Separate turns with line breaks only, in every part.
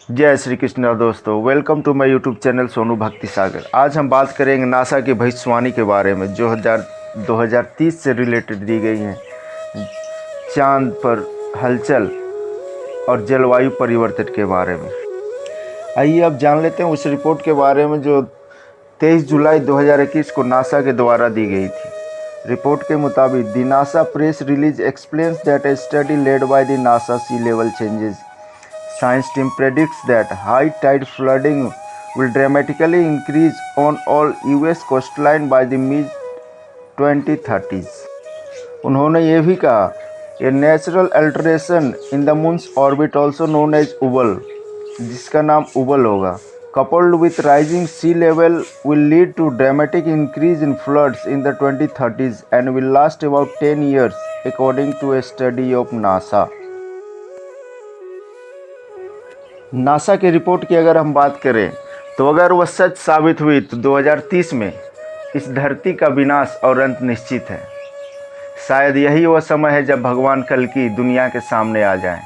जय श्री कृष्ण दोस्तों, welcome to my YouTube channel Sonu Bhakti Sagar. आज हम बात करेंगे नासा की भविष्यवाणी के बारे में जो 2030 से रिलेटेड दी गई हैं। चांद पर हलचल और जलवायु परिवर्तन के बारे में आइए अब जान लेते हैं उस रिपोर्ट के बारे में जो 23 जुलाई 2021 को नासा के द्वारा दी गई थी। रिपोर्ट के मुताबिक the NASA press release explains that a study led by the NASA sea level changes science team predicts that high tide flooding will dramatically increase on all US coastline by the mid 2030s। उन्होंने ये भी कहा a natural alteration in the moon's orbit also known as UVL, जिसका नाम UVL होगा, coupled with rising sea level will lead to dramatic increase in floods in the 2030s and will last about 10 years according to a study of NASA। NASA की report की अगर हम बात करें तो अगर वह सच साबित हुई तो 2030 में इस धरती का विनाश और अंत निश्चित है। शायद यही वह समय है जब भगवान कल की दुनिया के सामने आ जाएं।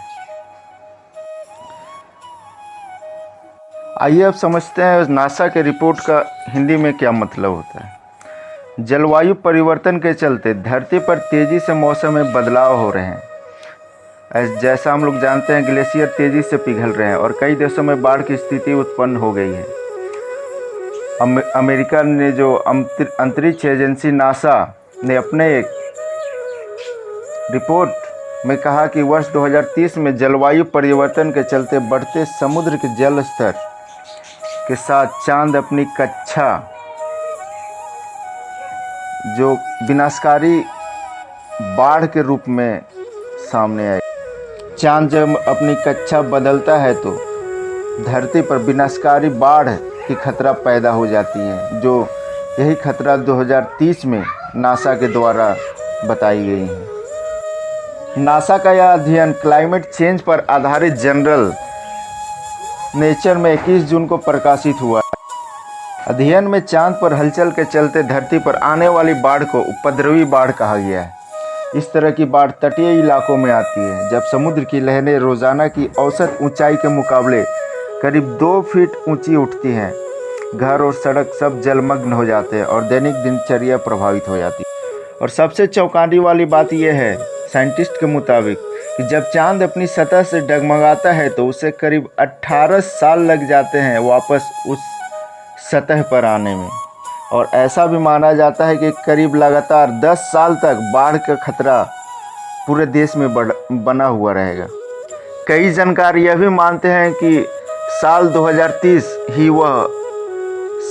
आइए अब समझते हैं नासा के रिपोर्ट का हिंदी में क्या मतलब होता है। जलवायु परिवर्तन के चलते धरती पर तेज़ी से मौसम में बदलाव हो रहे हैं। जैसा हम लोग जानते हैं ग्लेशियर तेज़ी से पिघल रहे हैं और कई देशों में बाढ़ की स्थिति उत्पन्न हो गई है। अमेरिका ने जो अंतरिक्ष एजेंसी नासा ने अपने एक रिपोर्ट में कहा कि वर्ष 2030 में जलवायु परिवर्तन के चलते बढ़ते समुद्र के जल स्तर के साथ चांद अपनी कक्षा जो विनाशकारी बाढ़ के रूप में सामने आई। चांद जब अपनी कक्षा बदलता है तो धरती पर विनाशकारी बाढ़ की खतरा पैदा हो जाती है, जो यही खतरा 2030 में नासा के द्वारा बताई गई है। नासा का यह अध्ययन क्लाइमेट चेंज पर आधारित जर्नल नेचर में 21 जून को प्रकाशित हुआ। अध्ययन में चांद पर हलचल के चलते धरती पर आने वाली बाढ़ को उपद्रवी बाढ़ कहा गया है। इस तरह की बाढ़ तटीय इलाकों में आती है जब समुद्र की लहरें रोज़ाना की औसत ऊंचाई के मुकाबले करीब 2 फीट ऊंची उठती हैं। घर और सड़क सब जलमग्न हो जाते हैं और दैनिक दिनचर्या प्रभावित हो जाती है। और सबसे चौंकाने वाली बात यह है साइंटिस्ट के मुताबिक कि जब चांद अपनी सतह से डगमगाता है तो उसे करीब 18 साल लग जाते हैं वापस उस सतह पर आने में। और ऐसा भी माना जाता है कि करीब लगातार 10 साल तक बाढ़ का खतरा पूरे देश में बना हुआ रहेगा। कई जानकार यह भी मानते हैं कि साल 2030 ही वह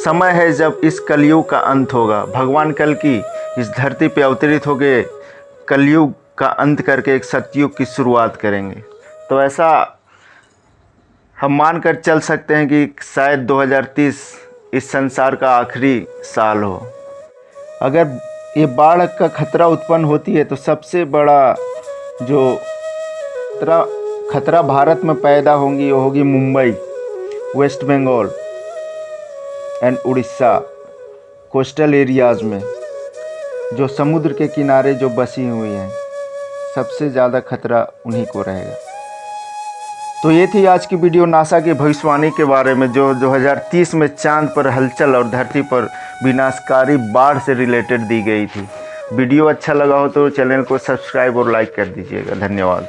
समय है जब इस कलयुग का अंत होगा। भगवान कल की इस धरती पर अवतरित होकर कलयुग का अंत करके एक सतयुग की शुरुआत करेंगे। तो ऐसा हम मानकर चल सकते हैं कि शायद 2030 इस संसार का आखिरी साल हो। अगर ये बाढ़ का खतरा उत्पन्न होती है तो सबसे बड़ा जो खतरा भारत में पैदा होंगी वो होगी Mumbai, West Bengal and Orissa coastal areas में जो समुद्र के किनारे जो बसी हुई हैं, सबसे ज़्यादा खतरा उन्हीं को रहेगा। तो ये थी आज की वीडियो नासा की भविष्यवाणी के बारे में जो 2030 में चांद पर हलचल और धरती पर विनाशकारी बाढ़ से रिलेटेड दी गई थी। वीडियो अच्छा लगा हो तो चैनल को सब्सक्राइब और लाइक कर दीजिएगा। धन्यवाद।